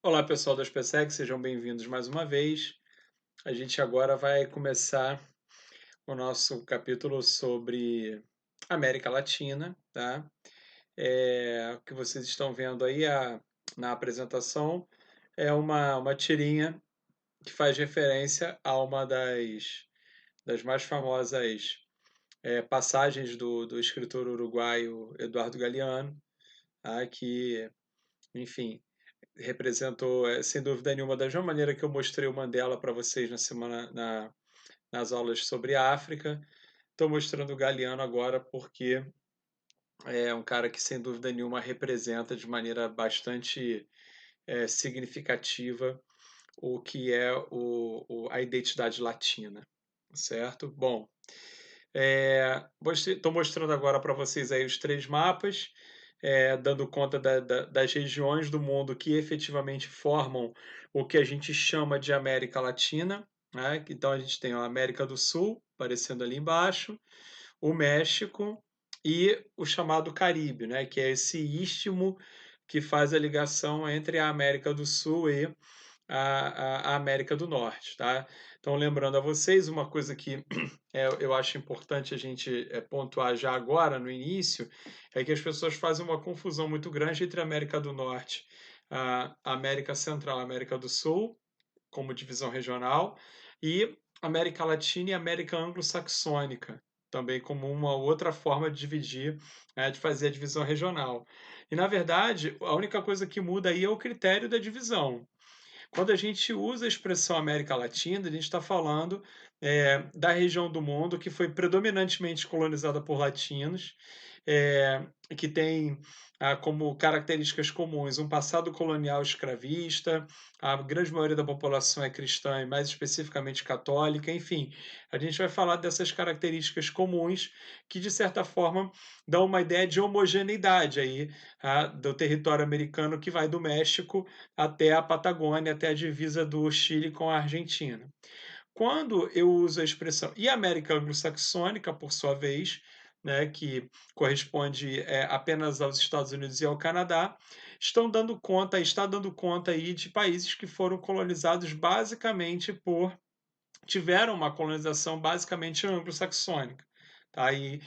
Olá, pessoal do SpaceX, sejam bem-vindos mais uma vez. A gente agora vai começar o nosso capítulo sobre América Latina, tá? O que vocês estão vendo aí na apresentação é uma tirinha que faz referência a uma das mais famosas passagens do escritor uruguaio Eduardo Galeano, tá? Que, enfim, representou, sem dúvida nenhuma, da mesma maneira que eu mostrei o Mandela para vocês nas aulas sobre a África. Estou mostrando o Galeano agora porque é um cara que, sem dúvida nenhuma, representa de maneira bastante significativa o que é a identidade latina, certo? Bom, estou mostrando agora para vocês aí os três mapas, dando conta das regiões do mundo que efetivamente formam o que a gente chama de América Latina, né? Então a gente tem a América do Sul, aparecendo ali embaixo, o México e o chamado Caribe, né? Que é esse istmo que faz a ligação entre a América do Sul e a América do Norte, tá? Então, lembrando a vocês, uma coisa que eu acho importante a gente pontuar já agora, no início, é que as pessoas fazem uma confusão muito grande entre a América do Norte, a América Central, a América do Sul, como divisão regional, e América Latina e América Anglo-Saxônica, também como uma outra forma de dividir, de fazer a divisão regional. E, na verdade, a única coisa que muda aí é o critério da divisão. Quando a gente usa a expressão América Latina, a gente está falando da região do mundo que foi predominantemente colonizada por latinos, que tem como características comuns um passado colonial escravista, a grande maioria da população é cristã e mais especificamente católica, enfim, a gente vai falar dessas características comuns que, de certa forma, dão uma ideia de homogeneidade aí, do território americano que vai do México até a Patagônia, até a divisa do Chile com a Argentina. Quando eu uso a expressão e América Anglo-Saxônica, por sua vez, né, que corresponde apenas aos Estados Unidos e ao Canadá, está dando conta aí de países que foram colonizados basicamente tiveram uma colonização basicamente anglo-saxônica, tá? E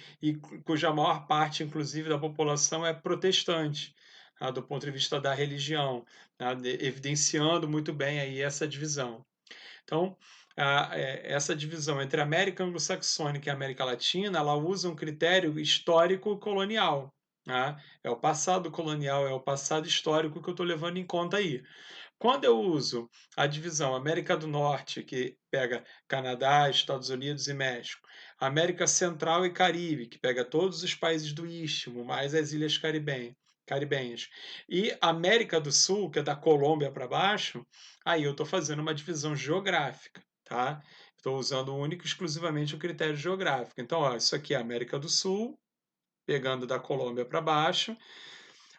cuja maior parte, inclusive, da população é protestante, tá? Do ponto de vista da religião, tá? Evidenciando muito bem aí essa divisão. Então, essa divisão entre a América anglo-saxônica e a América Latina, ela usa um critério histórico colonial. Tá? É o passado colonial, é o passado histórico que eu estou levando em conta aí. Quando eu uso a divisão América do Norte, que pega Canadá, Estados Unidos e México, América Central e Caribe, que pega todos os países do Istmo, mais as ilhas caribenhas, e América do Sul, que é da Colômbia para baixo, aí eu estou fazendo uma divisão geográfica, tá? Estou usando único e exclusivamente o critério geográfico. Então, ó, isso aqui é América do Sul, pegando da Colômbia para baixo,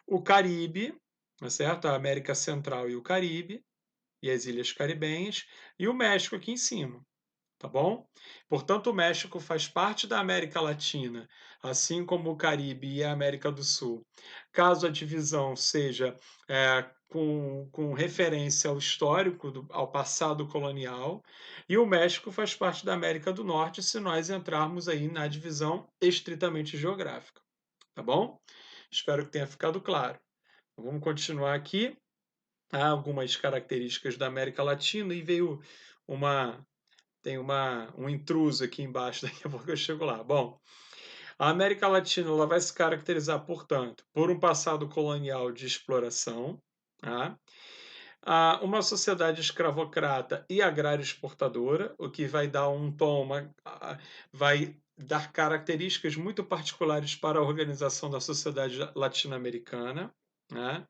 o Caribe, tá certo? A América Central e o Caribe, e as ilhas caribenhas, e o México aqui em cima, tá bom? Portanto, o México faz parte da América Latina, assim como o Caribe e a América do Sul. Caso a divisão seja com referência ao histórico, ao passado colonial, e o México faz parte da América do Norte, se nós entrarmos aí na divisão estritamente geográfica, tá bom? Espero que tenha ficado claro. Vamos continuar aqui. Há algumas características da América Latina e veio uma um intruso aqui embaixo, daqui a pouco eu chego lá. Bom, a América Latina ela vai se caracterizar, portanto, por um passado colonial de exploração, tá? Uma sociedade escravocrata e agrário exportadora, o que vai dar um tom, vai dar características muito particulares para a organização da sociedade latino-americana, né?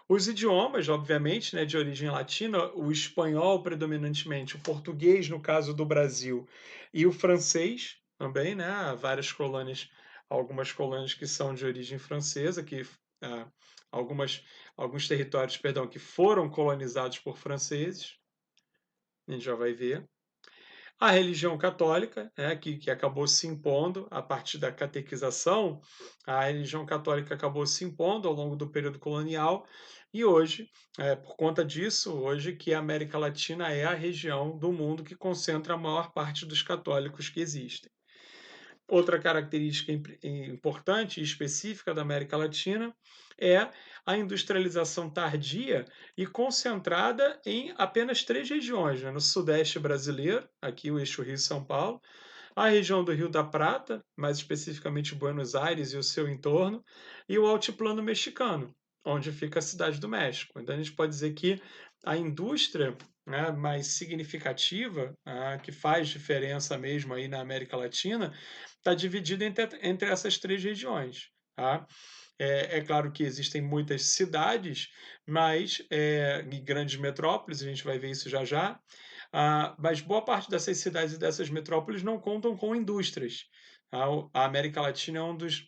Os idiomas, obviamente, né, de origem latina, o espanhol predominantemente, o português, no caso do Brasil, e o francês também, né? Há várias colônias, algumas colônias que são de origem francesa, ah, algumas, alguns territórios, perdão, que foram colonizados por franceses, a gente já vai ver. A religião católica, né, que acabou se impondo a partir da catequização, a religião católica acabou se impondo ao longo do período colonial e hoje, por conta disso, hoje que a América Latina é a região do mundo que concentra a maior parte dos católicos que existem. Outra característica importante e específica da América Latina é a industrialização tardia e concentrada em apenas três regiões, né? No Sudeste brasileiro, aqui o eixo Rio-São Paulo, a região do Rio da Prata, mais especificamente Buenos Aires e o seu entorno, e o Altiplano Mexicano, onde fica a Cidade do México. Então a gente pode dizer que a indústria, né, mais significativa, que faz diferença mesmo aí na América Latina, está dividida entre essas três regiões. Tá? É claro que existem muitas cidades, mas e grandes metrópoles, a gente vai ver isso já já, mas boa parte dessas cidades e dessas metrópoles não contam com indústrias. A América Latina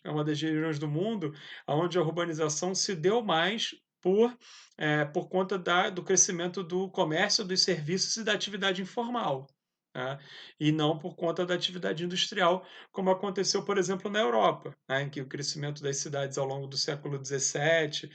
é uma das regiões do mundo onde a urbanização se deu mais por conta do crescimento do comércio, dos serviços e da atividade informal. Né? E não por conta da atividade industrial, como aconteceu, por exemplo, na Europa, né? Em que o crescimento das cidades ao longo do século XVII,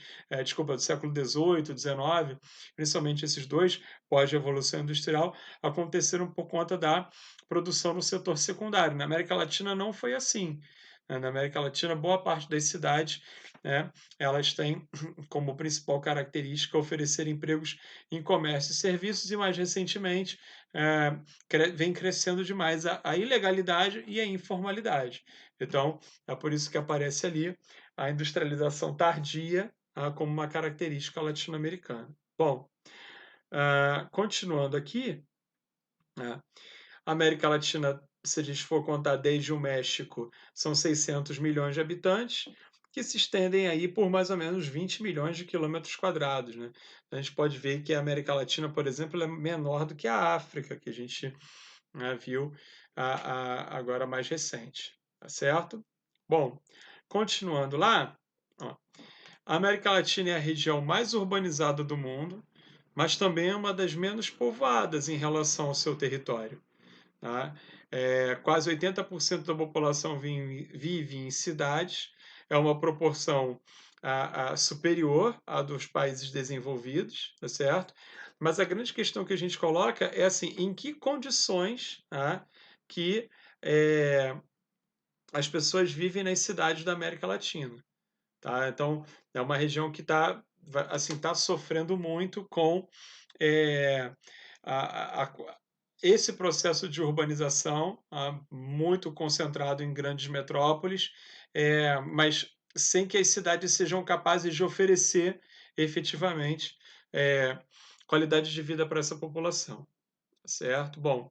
do século XVIII, XIX, principalmente esses dois, pós-revolução industrial, aconteceram por conta da produção no setor secundário. Na América Latina não foi assim. Na América Latina, boa parte das cidades, né, elas têm como principal característica oferecer empregos em comércio e serviços, e mais recentemente vem crescendo demais a ilegalidade e a informalidade. Então, é por isso que aparece ali a industrialização tardia como uma característica latino-americana. Bom, continuando aqui, né, a América Latina, se a gente for contar desde o México, são 600 milhões de habitantes, que se estendem aí por mais ou menos 20 milhões de quilômetros quadrados, né? A gente pode ver que a América Latina, por exemplo, é menor do que a África, que a gente, né, viu agora mais recente, tá certo? Bom, continuando lá, ó, a América Latina é a região mais urbanizada do mundo, mas também é uma das menos povoadas em relação ao seu território. Tá? Quase 80% da população vive em cidades, é uma proporção superior à dos países desenvolvidos, tá certo? Mas a grande questão que a gente coloca é assim, em que condições, tá, que as pessoas vivem nas cidades da América Latina. Tá? Então, é uma região que está assim, tá sofrendo muito com é, a, a, esse processo de urbanização, muito concentrado em grandes metrópoles, mas sem que as cidades sejam capazes de oferecer efetivamente é, qualidade de vida para essa população. Certo? Bom,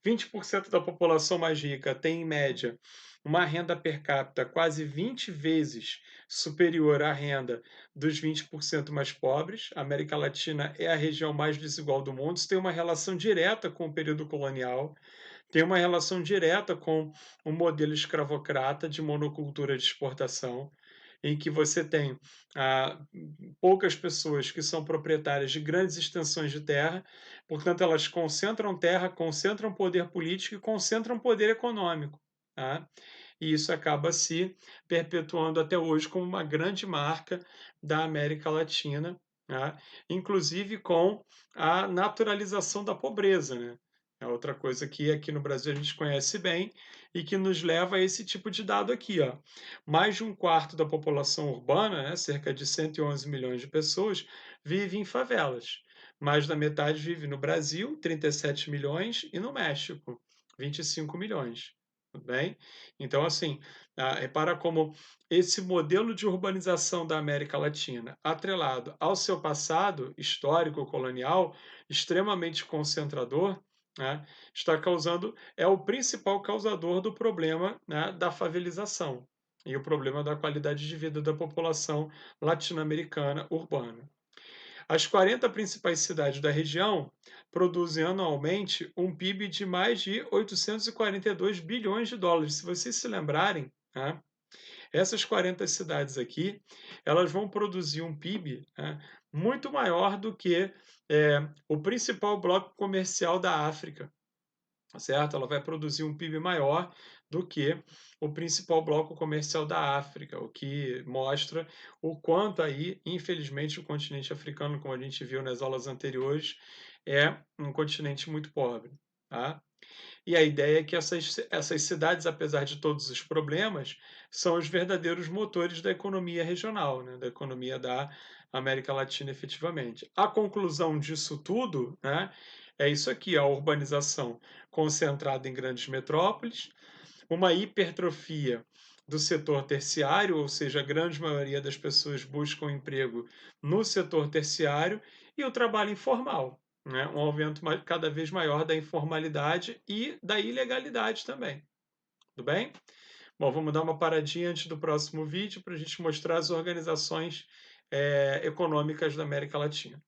20% da população mais rica tem, em média, uma renda per capita quase 20 vezes superior à renda dos 20% mais pobres. A América Latina é a região mais desigual do mundo. Isso tem uma relação direta com o período colonial, tem uma relação direta com o modelo escravocrata de monocultura de exportação, em que você tem ah, poucas pessoas que são proprietárias de grandes extensões de terra, portanto, elas concentram terra, concentram poder político e concentram poder econômico. Tá? E isso acaba se perpetuando até hoje como uma grande marca da América Latina, tá? Inclusive com a naturalização da pobreza. Né? É outra coisa que aqui no Brasil a gente conhece bem e que nos leva a esse tipo de dado aqui. Ó. Mais de um quarto da população urbana, né, cerca de 111 milhões de pessoas, vive em favelas. Mais da metade vive no Brasil, 37 milhões, e no México, 25 milhões. Tudo bem? Então, assim, repara como esse modelo de urbanização da América Latina, atrelado ao seu passado histórico colonial, extremamente concentrador, né, está causando, é o principal causador do problema, né, da favelização e o problema da qualidade de vida da população latino-americana urbana. As 40 principais cidades da região produzem anualmente um PIB de mais de 842 bilhões de dólares. Se vocês se lembrarem, né, essas 40 cidades aqui, elas vão produzir um PIB, né, muito maior do que o principal bloco comercial da África. certo? Ela vai produzir um PIB maior do que o principal bloco comercial da África, o que mostra o quanto aí, infelizmente, o continente africano, como a gente viu nas aulas anteriores, é um continente muito pobre, tá? E a ideia é que essas cidades, apesar de todos os problemas, são os verdadeiros motores da economia regional, né, da economia da América Latina efetivamente. A conclusão disso tudo, né, é isso aqui: a urbanização concentrada em grandes metrópoles, uma hipertrofia do setor terciário, ou seja, a grande maioria das pessoas buscam emprego no setor terciário, e o trabalho informal, né? Um aumento cada vez maior da informalidade e da ilegalidade também. Tudo bem? Bom, vamos dar uma paradinha antes do próximo vídeo para a gente mostrar as organizações econômicas da América Latina.